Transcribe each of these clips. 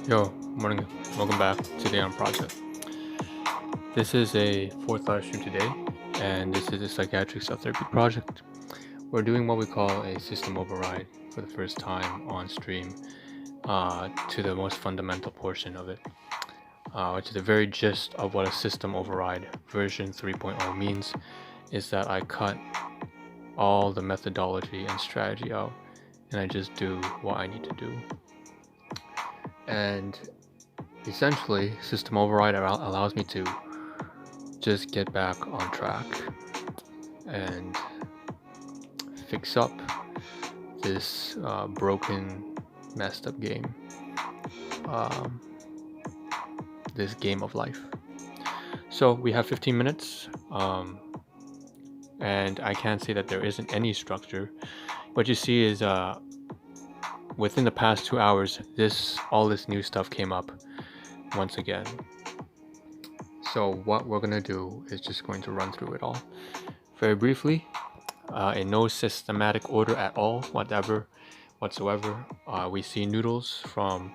Yo, morning. Welcome back to the Ahn Project. This is a fourth live stream today, and this is a psychiatric self-therapy project. We're doing what we call a system override for the first time on stream to the most fundamental portion of it, which is the very gist of what a system override version 3.0 means, is that I cut all the methodology and strategy out, and I just do what I need to do. And essentially, system override allows me to just get back on track and fix up this broken, messed up game. This game of life. So we have 15 minutes, and I can't say that there isn't any structure. What you see is within the past 2 hours, all this new stuff came up once again. So what we're gonna do is just going to run through it all very briefly, in no systematic order at all, whatsoever. We see noodles from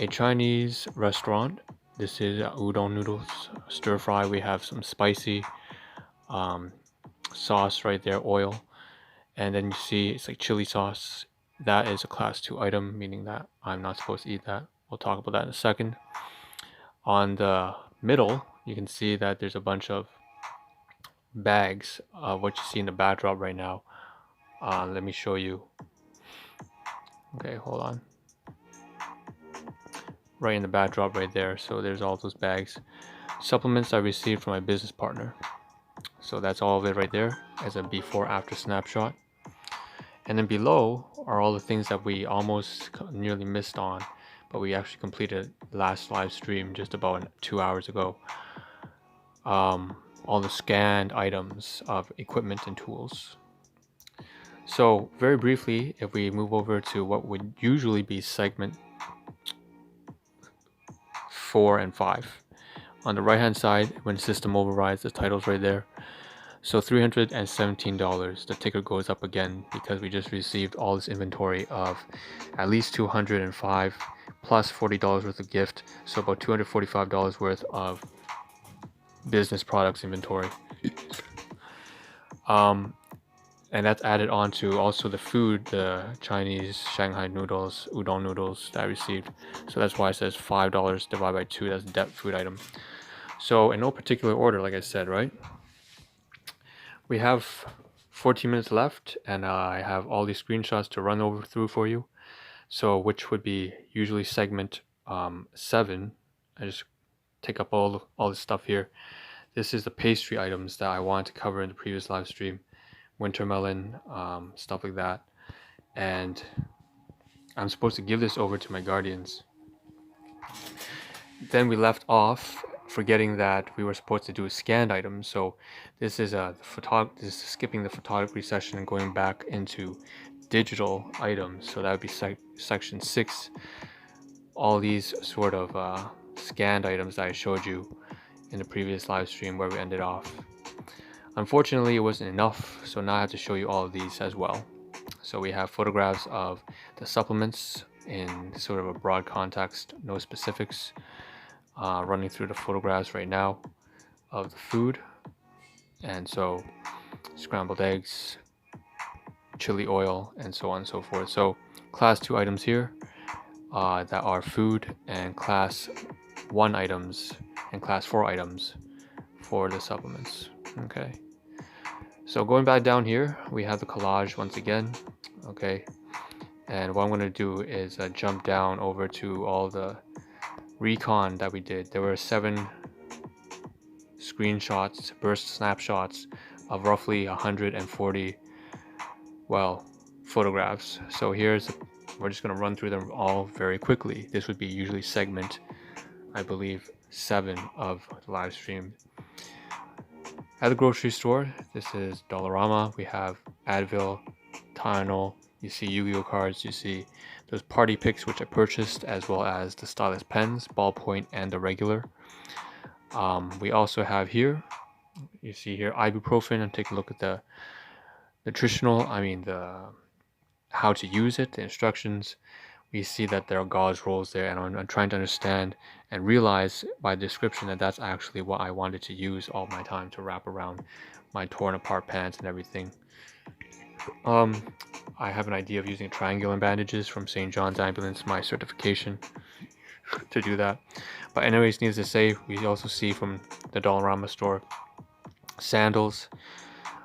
a Chinese restaurant. This is udon noodles, stir fry. We have some spicy sauce right there, oil, and then you see it's like chili sauce. That is a class 2 item, meaning that I'm not supposed to eat that. We'll talk about that in a second. On the middle, you can see that there's a bunch of bags of what you see in the backdrop right now. Let me show you. Okay, hold on. Right in the backdrop right there. So there's all those bags. Supplements I received from my business partner. So that's all of it right there as a before after snapshot. And then below are all the things that we almost nearly missed on, but we actually completed last live stream just about 2 hours ago. All the scanned items of equipment and tools. So very briefly, if we move over to what would usually be segment 4 and 5. On the right hand side, when system overrides, the title's right there. So $317, the ticker goes up again because we just received all this inventory of at least 205 plus $40 worth of gift, so about $245 worth of business products inventory. And that's added on to also the food, the Chinese Shanghai noodles, udon noodles that I received. So that's why it says $5 divided by 2, that's debt food item. So in no particular order, like I said, right? We have 14 minutes left, and I have all these screenshots to run through for you. So which would be usually segment 7. I just take up all this stuff here. This is the pastry items that I wanted to cover in the previous live stream. Winter melon, stuff like that. And I'm supposed to give this over to my guardians. Then we left off forgetting that we were supposed to do a scanned item. So this is this is skipping the photography session and going back into digital items. So that would be section 6. All these sort of scanned items that I showed you in the previous live stream where we ended off. Unfortunately, it wasn't enough, so now I have to show you all of these as well. So we have photographs of the supplements in sort of a broad context, no specifics. Running through the photographs right now of the food. And so scrambled eggs, chili oil, and so on and so forth. So class 2 items here that are food, and class 1 items and class 4 items for the supplements. Okay. So going back down here, we have the collage once again. Okay. And what I'm going to do is jump down over to all the recon that we did. There were 7 screenshots, burst snapshots of roughly 140, photographs. So we're just going to run through them all very quickly. This would be usually segment, I believe, 7 of the live stream. At the grocery store, this is Dollarama. We have Advil, Tylenol. You see Yu-Gi-Oh cards. You see those party picks which I purchased, as well as the stylus pens, ballpoint, and the regular. We also have here, you see here, ibuprofen, and take a look at the how to use it, the instructions. we see that there are gauze rolls there, and I'm trying to understand and realize by description that that's actually what I wanted to use all my time to wrap around my torn apart pants and everything. I have an idea of using triangular bandages from St. John's Ambulance, my certification, to do that. But anyways, needless to say, we also see from the Dollarama store sandals,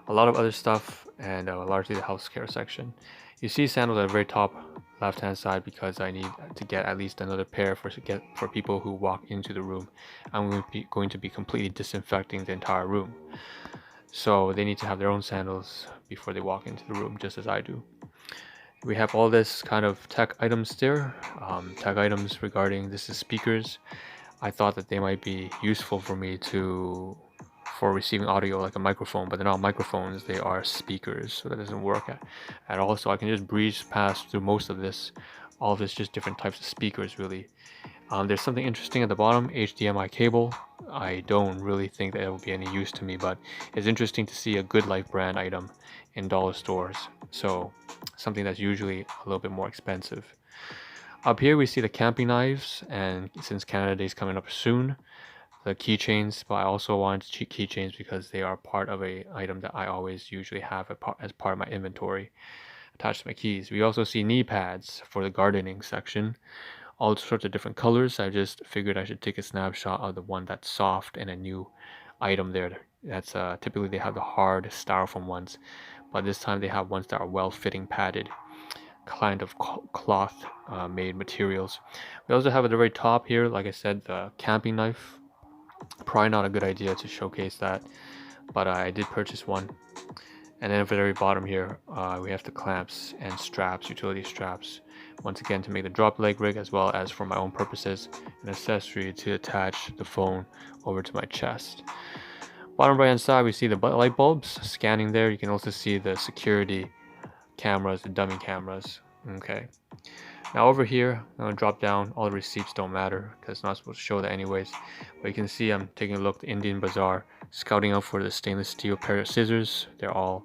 a lot of other stuff, and largely the healthcare section. You see sandals at the very top left hand side because I need to get at least another pair for people who walk into the room. I'm going to be completely disinfecting the entire room, so they need to have their own sandals before they walk into the room, just as I do. We have all this kind of tech items there. Tech items regarding this is speakers. I thought that they might be useful for me for receiving audio like a microphone, but they're not microphones, they are speakers, so that doesn't work at all. So I can just breeze past through most of this. All of this just different types of speakers, really. There's something interesting at the bottom, HDMI cable. I don't really think that it will be any use to me, but it's interesting to see a Good Life brand item in dollar stores, so something that's usually a little bit more expensive. Up here we see the camping knives, and since Canada Day is coming up soon, the keychains, but I also wanted keychains because they are part of a item that I always usually have as part of my inventory attached to my keys. We also see knee pads for the gardening section, all sorts of different colors. I just figured I should take a snapshot of the one that's soft and a new item there. That's typically they have the hard styrofoam ones, but this time they have ones that are well-fitting padded kind of cloth made materials. We also have at the very top here, like I said, the camping knife. Probably not a good idea to showcase that, but I did purchase one. And then at the very bottom here, we have the clamps and straps, utility straps, once again to make the drop leg rig, as well as for my own purposes, an accessory to attach the phone over to my chest. Bottom right hand side, we see the light bulbs scanning there. You can also see the security cameras, the dummy cameras. Okay. Now over here, I'm gonna drop down. All the receipts don't matter because it's not supposed to show that anyways. But you can see I'm taking a look at the Indian Bazaar, scouting out for the stainless steel pair of scissors. They're all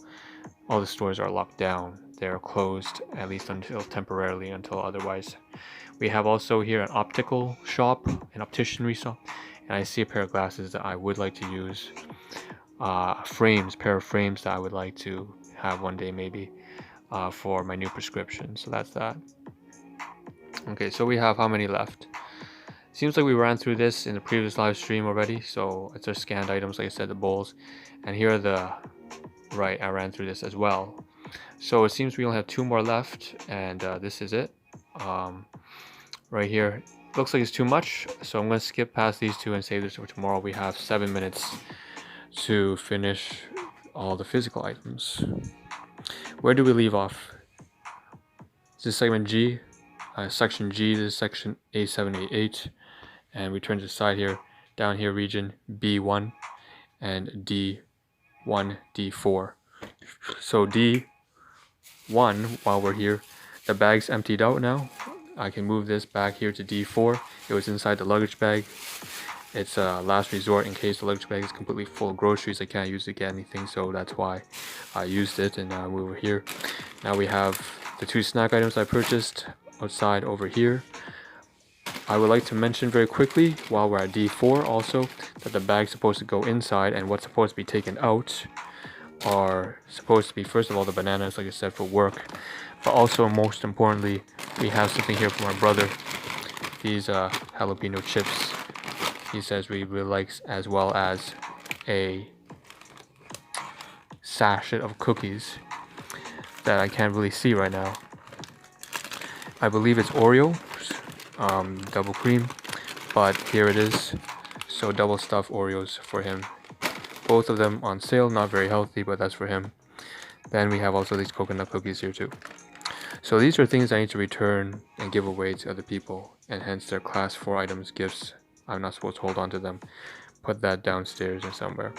the stores are locked down. They're closed, at least until temporarily, until otherwise. We have also here an optical shop, an optician shop, and I see a pair of glasses that I would like to use. Pair of frames that I would like to have one day maybe for my new prescription. So that's that. Okay, so we have how many left? Seems like we ran through this in the previous live stream already, so it's our scanned items, like I said, the bowls. And here are the, right, I ran through this as well. So it seems we only have 2 more left, and this is it. Right here, looks like it's too much, so I'm going to skip past these 2 and save this for tomorrow. We have 7 minutes to finish all the physical items. Where do we leave off? This is segment G. Section G, this is section A788, and we turn to the side here, down here region B1 and D1, D4. So D1, while we're here, the bag's emptied out now. I can move this back here to D4. It was inside the luggage bag. It's a last resort in case the luggage bag is completely full of groceries. I can't use it to get anything, so that's why I used it, and now we're here. Now we have the 2 snack items I purchased outside over here. I would like to mention very quickly while we're at D4 also that the bag's supposed to go inside, and what's supposed to be taken out are supposed to be, first of all, the bananas, like I said, for work, but also most importantly we have something here from our brother, these jalapeno chips he says we really likes, as well as a sachet of cookies that I can't really see right now. I believe it's Oreo, double cream, but here it is. So double stuffed Oreos for him. Both of them on sale, not very healthy, but that's for him. Then we have also these coconut cookies here too. So these are things I need to return and give away to other people, and hence they're class 4 items, gifts. I'm not supposed to hold on to them. Put that downstairs or somewhere.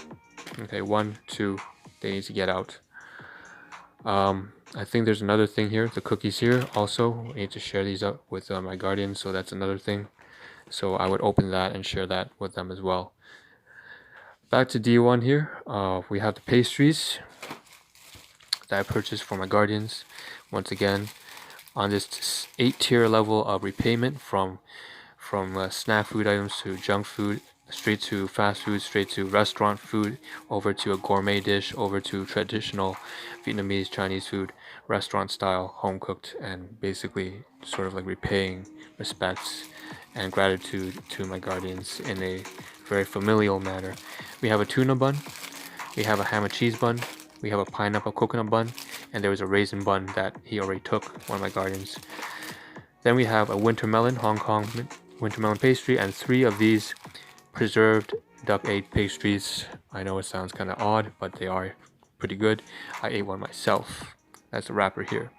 Okay, 1, 2, they need to get out. I think there's another thing here, the cookies here also. I need to share these up with my guardians, so that's another thing. So I would open that and share that with them as well. Back to D1 here, we have the pastries that I purchased for my guardians. Once again, on this 8-tier level of repayment from snack food items to junk food, straight to fast food, straight to restaurant food, over to a gourmet dish, over to traditional Vietnamese Chinese food, restaurant style, home cooked, and basically sort of like repaying respects and gratitude to my guardians in a very familial manner. We have a tuna bun, we have a ham and cheese bun, we have a pineapple coconut bun, and there was a raisin bun that he already took, one of my guardians. Then we have a winter melon, Hong Kong winter melon pastry, and 3 of these preserved duck egg pastries. I know it sounds kind of odd, but they are pretty good. I ate one myself. That's the wrapper here.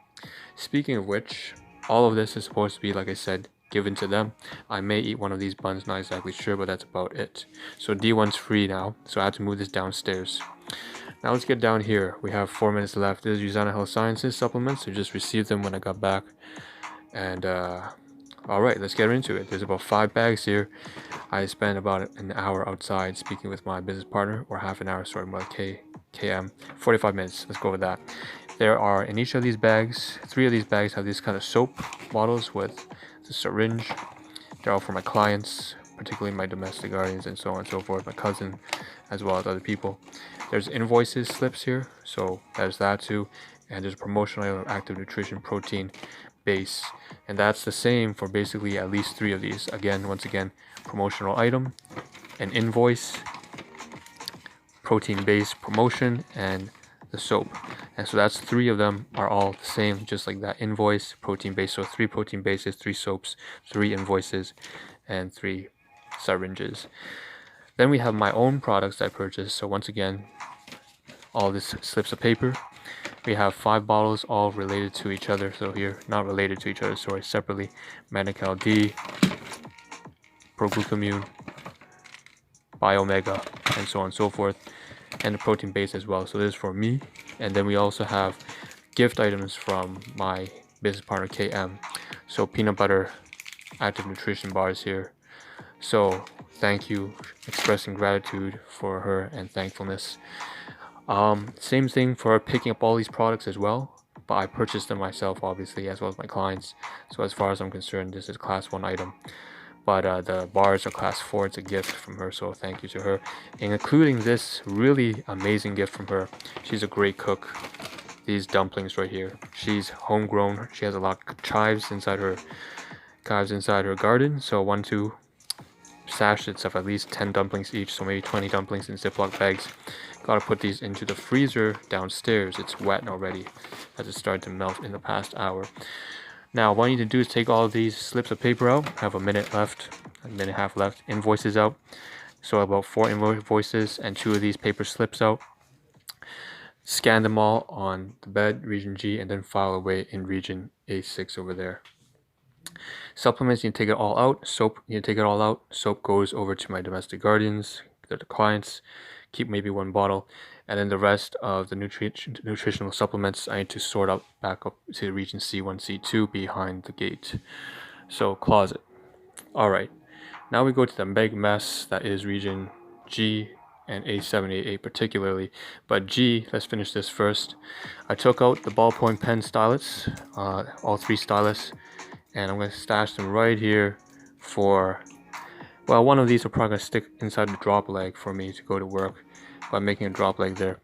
Speaking of which, all of this is supposed to be, like I said, given to them. I may eat one of these buns, not exactly sure, but that's about it. So D1's free now, so I have to move this downstairs. Now let's get down here. We have 4 minutes left. This is Usana Health Sciences supplements. I just received them when I got back. And alright, let's get into it. There's about 5 bags here. I spent about an hour outside speaking with my business partner, or half an hour, sorry, about KM. 45 minutes, let's go with that. There are, in each of these bags, 3 of these bags have these kind of soap bottles with the syringe. They're all for my clients, particularly my domestic guardians and so on and so forth, my cousin, as well as other people. There's invoices slips here, so there's that too. And there's a promotional item of active nutrition protein base, and that's the same for basically at least 3 of these. Again, once again, promotional item, an invoice, protein base promotion, and the soap. And so that's 3 of them are all the same, just like that invoice, protein base. So 3 protein bases, 3 soaps, 3 invoices, and 3 syringes. Then we have my own products I purchased. So once again, all this slips of paper. We have 5 bottles all related to each other. So here, not related to each other, sorry, separately. Medical D, Proglutamine, Biomega, and so on and so forth. And the protein base as well. So this is for me. And then we also have gift items from my business partner KM. So peanut butter active nutrition bars here. So thank you, expressing gratitude for her and thankfulness. Same thing for picking up all these products as well, but I purchased them myself, obviously, as well as my clients. So as far as I'm concerned, this is class 1 item. But the bars are class 4. It's a gift from her, so thank you to her. And including this really amazing gift from her. She's a great cook. These dumplings right here. She's homegrown. She has a lot of chives inside her garden. So 1, 2 sachets of at least 10 dumplings each, so maybe 20 dumplings in Ziploc bags. Gotta put these into the freezer downstairs. It's wet already as it started to melt in the past hour. Now what I need to do is take all of these slips of paper out. I have a minute left, a minute and a half left. Invoices out. So about 4 invoices and 2 of these paper slips out. Scan them all on the bed, region G, and then file away in region A6 over there. Supplements, you need to take it all out. Soap, you need to take it all out. Soap goes over to my domestic guardians, the clients. Keep maybe 1 bottle. And then the rest of the nutritional supplements, I need to sort out back up to region C1, C2 behind the gate. So closet. Alright, now we go to the big mess that is region G and A7, A8 particularly. But G, let's finish this first. I took out the ballpoint pen stylus, all 3 stylus, and I'm going to stash them right here for, well, one of these will probably stick inside the drop leg for me to go to work by making a drop leg there.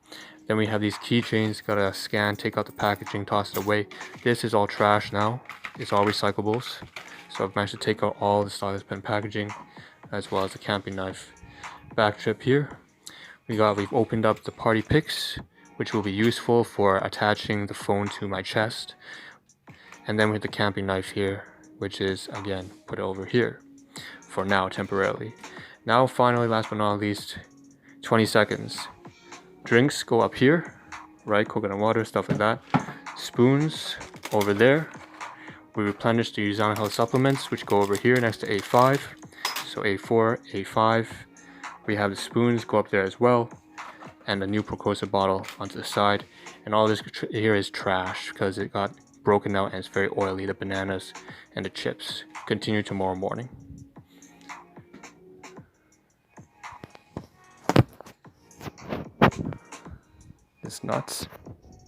Then we have these keychains, gotta scan, take out the packaging, toss it away. This is all trash now, it's all recyclables. So I've managed to take out all the stylus pen packaging, as well as the camping knife. Back trip here, we've opened up the party picks, which will be useful for attaching the phone to my chest. And then we have the camping knife here, which is, again, put over here for now, temporarily. Now, finally, last but not least, 20 seconds. Drinks go up here, right? Coconut water, stuff like that. Spoons over there. We replenish the Usana Health supplements, which go over here next to A5. So A4, A5. We have the spoons go up there as well. And the new Procosa bottle onto the side. And all this here is trash because it got broken out and it's very oily, the bananas and the chips. Continue tomorrow morning. It's nuts.